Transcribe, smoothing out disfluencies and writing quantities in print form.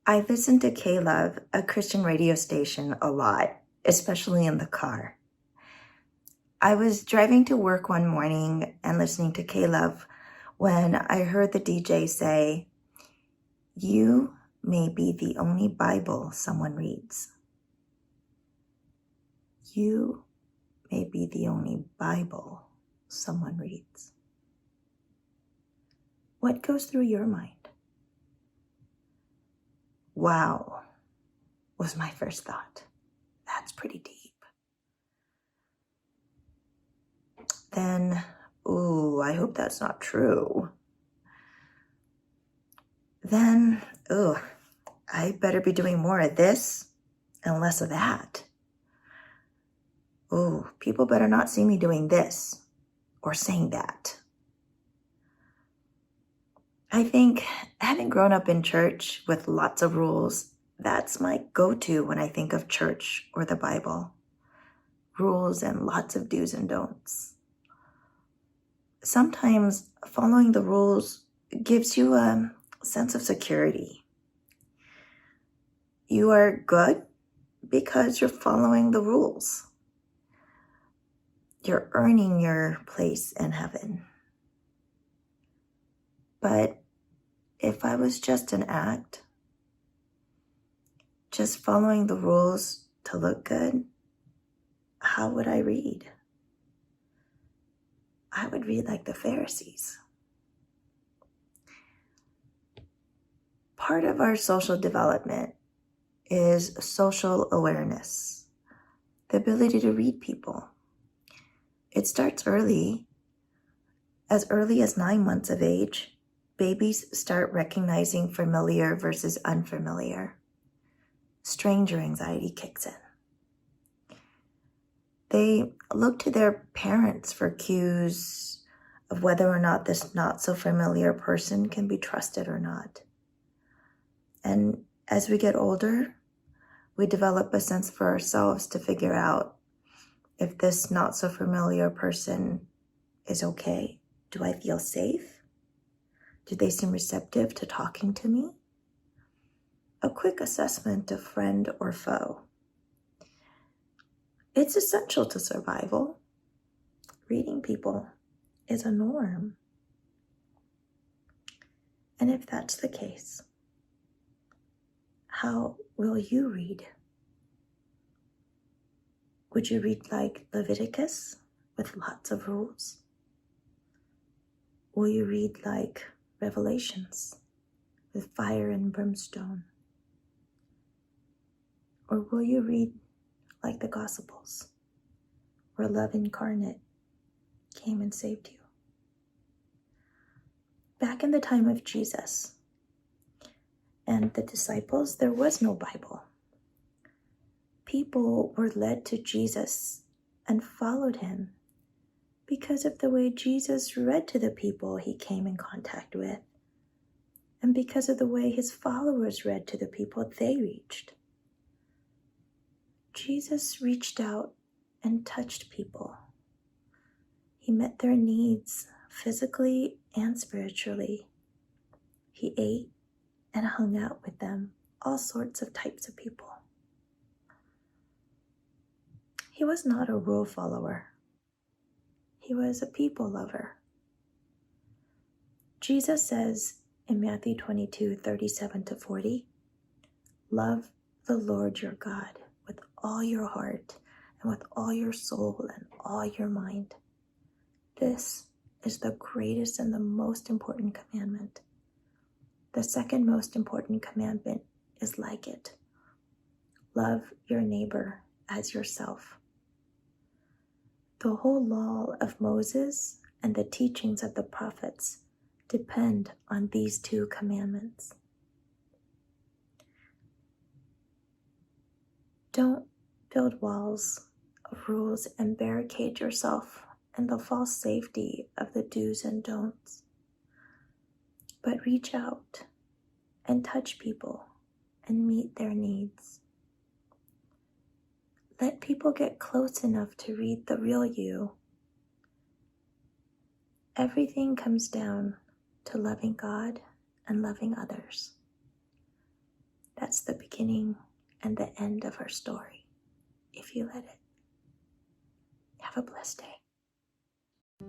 I listen to K-Love, a Christian radio station, a lot, especially in the car. I was driving to work one morning and listening to K-Love when I heard the DJ say, "You may be the only Bible someone reads. You may be the only Bible someone reads." What goes through your mind? Wow, was my first thought. That's pretty deep. Then, ooh, I hope that's not true. Then, ooh, I better be doing more of this and less of that. Ooh, people better not see me doing this or saying that. I think having grown up in church with lots of rules, that's my go-to when I think of church or the Bible. Rules and lots of do's and don'ts. Sometimes following the rules gives you a sense of security. You are good because you're following the rules. You're earning your place in heaven. But if I was just an act, just following the rules to look good, how would I read? I would read like the Pharisees. Part of our social development is social awareness, the ability to read people. It starts early. As early as 9 months of age, babies start recognizing familiar versus unfamiliar. Stranger anxiety kicks in. They look to their parents for cues of whether or not this not so familiar person can be trusted or not. And as we get older, we develop a sense for ourselves to figure out if this not so familiar person is okay. Do I feel safe? Do they seem receptive to talking to me? A quick assessment of friend or foe. It's essential to survival. Reading people is a norm. And if that's the case, how will you read? Would you read like Leviticus with lots of rules? Will you read like Revelations with fire and brimstone? Or will you read like the Gospels, where love incarnate came and saved you? Back in the time of Jesus and the disciples, there was no Bible. People were led to Jesus and followed him because of the way Jesus read to the people he came in contact with, and because of the way his followers read to the people they reached. Jesus reached out and touched people. He met their needs physically and spiritually. He ate and hung out with them, all sorts of types of people. He was not a rule follower. He was a people lover. Jesus says in Matthew 22:37-40, "Love the Lord your God with all your heart and with all your soul and all your mind. This is the greatest and the most important commandment. The second most important commandment is like it. Love your neighbor as yourself." The whole law of Moses and the teachings of the prophets depend on these two commandments. Don't build walls of rules and barricade yourself in the false safety of the do's and don'ts, but reach out and touch people and meet their needs. Let people get close enough to read the real you. Everything comes down to loving God and loving others. That's the beginning and the end of our story, if you let it. Have a blessed day.